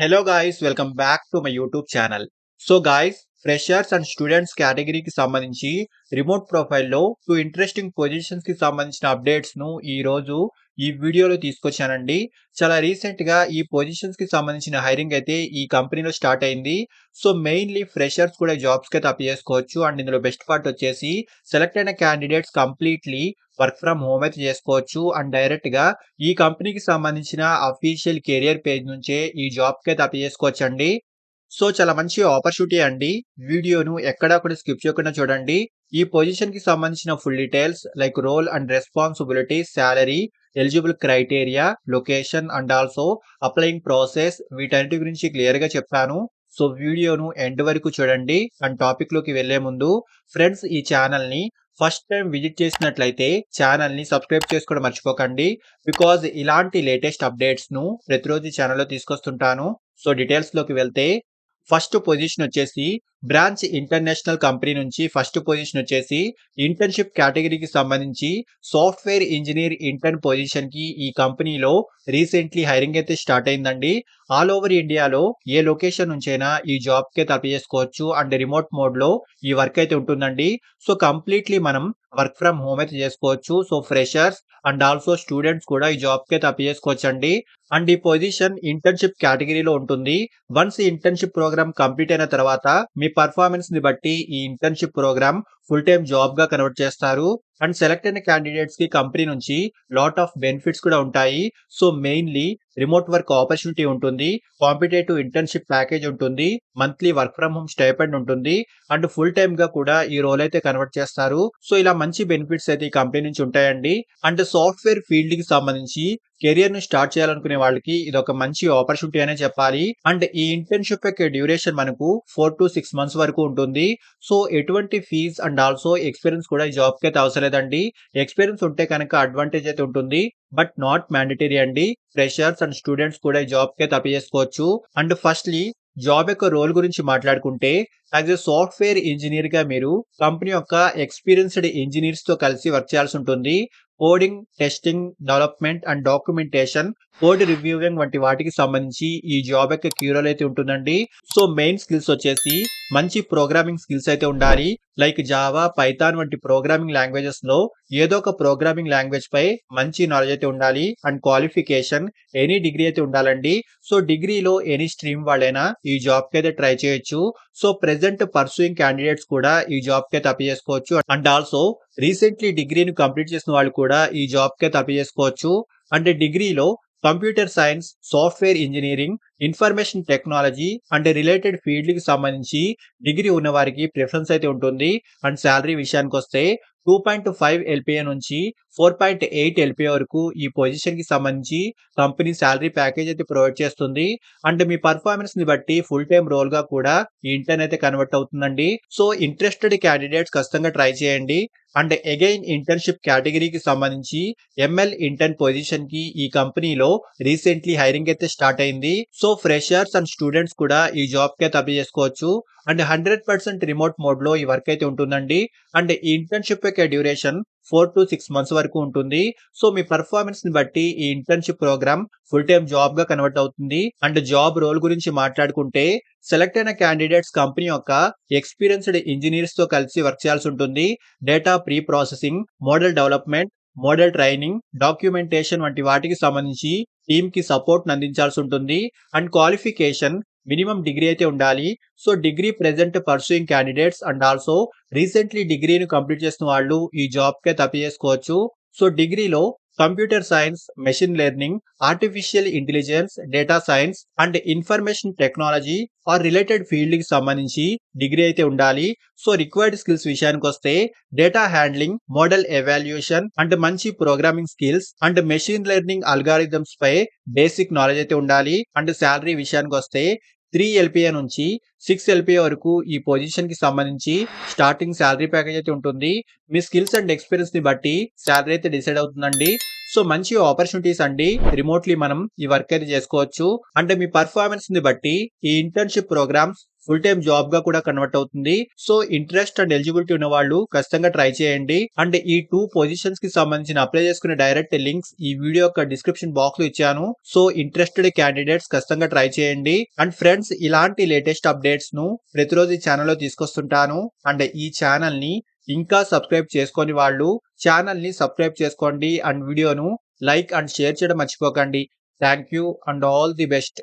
Hello guys, welcome back to my YouTube channel. So guys, freshers and students కేటగిరీకి సంబంధించి remote ప్రొఫైల్లో two interesting positions కి సంబంధించిన updates ను ఈ రోజు ఈ వీడియోలో తీసుకొచ్చానండి. చాలా రీసెంట్ గా ఈ పొజిషన్స్ కి సంబంధించిన హైరింగ్ అయితే ఈ కంపెనీలో స్టార్ట్ అయింది. సో మెయిన్లీ ఫ్రెషర్స్ కూడా జాబ్స్ కి అయితే అప్లై చేసుకోవచ్చు. అండ్ ఇందులో బెస్ట్ పార్ట్ వచ్చేసి సెలెక్ట్ అయిన candidates completely work from home అయితే చేసుకోవచ్చు. అండ్ డైరెక్ట్ గా ఈ కంపెనీకి సంబంధించిన అఫీషియల్ కెరియర్ పేజ్ నుంచే ఈ జాబ్ కి అయితే అప్లై చేసుకోవచ్చండి. సో చాలా మంచి ఆపర్చునిటీ అండి. వీడియోను ఎక్కడా కూడా స్కిప్ చేయకుండా చూడండి. ఈ పొజిషన్ కి సంబంధించిన full details like role and responsibilities, salary, eligible criteria, location and also applying process వీటన్నిటి గురించి క్లియర్ గా చెప్పాను. సో వీడియోను ఎండ్ వరకు చూడండి. అండ్ టాపిక్ లోకి వెళ్లే ముందు ఫ్రెండ్స్, ఈ ఛానల్ ని ఫస్ట్ టైం విజిట్ చేసినట్లయితే ఛానల్ ని సబ్స్క్రైబ్ చేసుకోవడం మర్చిపోకండి. బికాజ్ ఇలాంటి లేటెస్ట్ అప్డేట్స్ ను ప్రతిరోజు ఛానల్లో తీసుకొస్తుంటాను. సో డీటెయిల్స్ లోకి వెళ్తే ఫస్ట్ పొజిషన్ వచ్చేసి బ్రాంచ్ ఇంటర్నేషనల్ కంపెనీ నుంచి ఫస్ట్ పొజిషన్ వచ్చేసి ఇంటర్న్షిప్ కేటగిరీకి సంబంధించి సాఫ్ట్వేర్ ఇంజనీర్ ఇంటర్న్ పొజిషన్ కి ఈ కంపెనీలో రీసెంట్లీ హైరింగ్ అయితే స్టార్ట్ అయిందండి. ఆల్ ఓవర్ ఇండియాలో ఏ లొకేషన్ నుంచైనా ఈ జాబ్ కి అప్లై చేసుకోవచ్చు. అండ్ రిమోట్ మోడ్ లో ఈ వర్క్ అయితే ఉంటుందండి. సో కంప్లీట్లీ మనం వర్క్ ఫ్రమ్ హోమ్ అయితే చేసుకోవచ్చు. So freshers and also students కూడా ఈ జాబ్ కి అయితే అప్లై చేసుకోవచ్చండి. అండ్ ఈ పొజిషన్ ఇంటర్న్షిప్ కేటగిరీలో ఉంటుంది. వన్స్ ఈ ఇంటర్న్షిప్ ప్రోగ్రామ్ కంప్లీట్ అయిన తర్వాత మీ పర్ఫార్మెన్స్ ని బట్టి ఈ internship programme full time job గా కన్వర్ట్ చేస్తారు. అండ్ సెలెక్ట్ అయిన క్యాండిడేట్స్ కి కంపెనీ నుంచి లాట్ ఆఫ్ బెనిఫిట్స్ కూడా ఉంటాయి. So mainly remote work opportunity ఉంటుంది, కాంపిటేటివ్ ఇంటర్న్షిప్ ప్యాకేజ్ ఉంటుంది, monthly work from home stipend ఉంటుంది, అండ్ ఫుల్ టైమ్ గా కూడా ఈ రోల్ అయితే కన్వర్ట్ చేస్తారు. సో ఇలా మంచి బెనిఫిట్స్ అయితే ఈ కంపెనీ నుంచి ఉంటాయండి. అండ్ సాఫ్ట్వేర్ ఫీల్డ్ కి సంబంధించి కెరియర్ ను స్టార్ట్ చేయాలనుకునే వాళ్ళకి ఇది ఒక మంచి ఆపర్చునిటీ అనే చెప్పాలి. అండ్ ఈ ఇంటర్న్షిప్ యొక్క డ్యూరేషన్ మనకు 4 to 6 months వరకు ఉంటుంది. సో ఎటువంటి ఫీజ్ అండ్ ఆల్సో ఎక్స్పీరియన్స్ కూడా ఈ జాబ్ కి అయితే అవసరం లేదండి. ఎక్స్పీరియన్స్ ఉంటే కనుక అడ్వాంటేజ్ అయితే ఉంటుంది, బట్ నాట్ మ్యాండేటరీ అండి. ఫ్రెషర్స్ అండ్ స్టూడెంట్స్ కూడా ఈ జాబ్ కి అయితే అప్లై చేసుకోవచ్చు. అండ్ ఫస్ట్లీ జాబ్ యొక్క రోల్ గురించి మాట్లాడుకుంటే యాజ్ ఎ సాఫ్ట్వేర్ ఇంజనీర్ గా మీరు కంపెనీ యొక్క ఎక్స్పీరియన్స్డ్ ఇంజనీర్స్ తో కలిసి వర్క్ చేయాల్సి ఉంటుంది. Coding, testing, development and documentation, code reviewing వంటి వాటికి సంబంధించి ఈ జాబ్ యొక్క కీ రోల్ అయితే ఉంటుందండి. సో మెయిన్ స్కిల్స్ వచ్చేసి మంచి ప్రోగ్రామింగ్ స్కిల్స్ అయితే ఉండాలి. లైక్ జావా, పైథాన్ వంటి ప్రోగ్రామింగ్ లాంగ్వేజెస్ లో ఏదో ఒక ప్రోగ్రామింగ్ లాంగ్వేజ్ పై మంచి నాలెడ్జ్ అయితే ఉండాలి. అండ్ క్వాలిఫికేషన్ ఎనీ డిగ్రీ అయితే ఉండాలండి. సో డిగ్రీలో ఎనీ స్ట్రీమ్ వాళ్ళైనా ఈ జాబ్ కి అయితే ట్రై చేయొచ్చు. సో ప్రెసెంట్ పర్సూయింగ్ క్యాండిడేట్స్ కూడా ఈ జాబ్ కి అయితే అప్లై చేసుకోవచ్చు. అండ్ ఆల్సో రీసెంట్లీ డిగ్రీని కంప్లీట్ చేసిన వాళ్ళు కూడా ఈ జాబ్ కి అయితే అప్లై చేసుకోవచ్చు. అంటే డిగ్రీలో computer science, software engineering, information technology and related field కి సంబంధించి డిగ్రీ ఉన్న వారికి ప్రిఫరెన్స్ అయితే ఉంటుంది. అండ్ శాలరీ విషయానికి వస్తే 2.5 LPA నుంచి 4.8 LPA వరకు ఈ పొజిషన్ కి సంబంధించి కంపెనీ శాలరీ ప్యాకేజ్ అయితే ప్రొవైడ్ చేస్తుంది. అండ్ మీ పర్ఫార్మెన్స్ ని బట్టి ఫుల్ టైమ్ రోల్ గా కూడా ఈ ఇంటర్న్ అయితే కన్వర్ట్ అవుతుందండి. సో ఇంట్రెస్టెడ్ క్యాండిడేట్స్ ఖచ్చితంగా ట్రై చేయండి. అండ్ అగైన్ ఇంటర్న్షిప్ కేటగిరీకి సంబంధించి ML ఇంటర్న్ పొజిషన్ కి ఈ కంపెనీలో రీసెంట్లీ హైరింగ్ అయితే స్టార్ట్ అయింది. సో ఫ్రెషర్స్ అండ్ స్టూడెంట్స్ కూడా ఈ జాబ్ కి అయితే అప్లై చేసుకోవచ్చు. అండ్ 100% రిమోట్ మోడ్ లో ఈ వర్క్ అయితే ఉంటుందండి. అండ్ ఈ ఇంటర్న్షిప్ యొక్క డ్యూరేషన్ 4 to 6 months వరకు ఉంటుంది. సో మీ పర్ఫార్మెన్స్ ని బట్టి ఈ internship programme full time job గా కన్వర్ట్ అవుతుంది. అండ్ జాబ్ రోల్ గురించి మాట్లాడుకుంటే సెలెక్ట్ అయిన క్యాండిడేట్స్ కంపెనీ యొక్క ఎక్స్పీరియన్స్డ్ ఇంజనీర్స్ తో కలిసి వర్క్ చేయాల్సి ఉంటుంది. Data pre processing, model development, model training, documentation వంటి వాటికి సంబంధించి టీమ్ కి సపోర్ట్ అందించాల్సి ఉంటుంది. అండ్ క్వాలిఫికేషన్ మినిమం డిగ్రీ అయితే ఉండాలి. So degree present pursuing candidates and also recently డిగ్రీని కంప్లీట్ చేసిన వాళ్ళు ఈ జాబ్ కి అప్లై చేసుకోవచ్చు. సో డిగ్రీలో computer science, machine learning, artificial intelligence, data science and information technology are related field కి సంబంధించి డిగ్రీ అయితే ఉండాలి. సో రిక్వైర్డ్ స్కిల్స్ విషయానికి వస్తే data handling, model evaluation and మంచి programming skills and machine learning algorithms పై బేసిక్ నాలెడ్జ్ అయితే ఉండాలి. అండ్ శాలరీ విషయానికి వస్తే 3 LPA నుంచి 6 LPA వరకు ఈ పొజిషన్ కి సంబంధించి స్టార్టింగ్ శాలరీ ప్యాకేజ్ అయితే ఉంటుంది. మీ స్కిల్స్ అండ్ ఎక్స్పీరియన్స్ ని బట్టి శాలరీ అయితే డిసైడ్ అవుతుందండి. సో మంచి ఆపర్చునిటీస్ అండి. రిమోట్లీ మనం ఈ వర్క్ అయితే చేసుకోవచ్చు. అంటే మీ పర్ఫార్మెన్స్ ని బట్టి ఈ internship programmes full time job గా కూడా కన్వర్ట్ అవుతుంది. సో ఇంట్రెస్ట్ అండ్ ఎలిజిబిలిటీ ఉన్న వాళ్ళు ఖచ్చితంగా ట్రై చేయండి. అండ్ ఈ 2 పొజిషన్స్ కి సంబంధించిన అప్లై చేసుకునే డైరెక్ట్ లింక్స్ ఈ వీడియో యొక్క డిస్క్రిప్షన్ బాక్స్ లో ఇచ్చాను. సో ఇంట్రెస్టెడ్ క్యాండిడేట్స్ ఖచ్చితంగా ట్రై చేయండి. అండ్ ఫ్రెండ్స్, ఇలాంటి లేటెస్ట్ అప్డేట్స్ ను ప్రతిరోజు ఈ ఛానల్లో తీసుకొస్తుంటాను. అండ్ ఈ ఛానల్ ని ఇంకా సబ్స్క్రైబ్ చేసుకోని వాళ్ళు ఛానల్ ని సబ్స్క్రైబ్ చేసుకోండి. అండ్ వీడియోను లైక్ అండ్ షేర్ చేయడం మర్చిపోకండి. Thank you and all the best.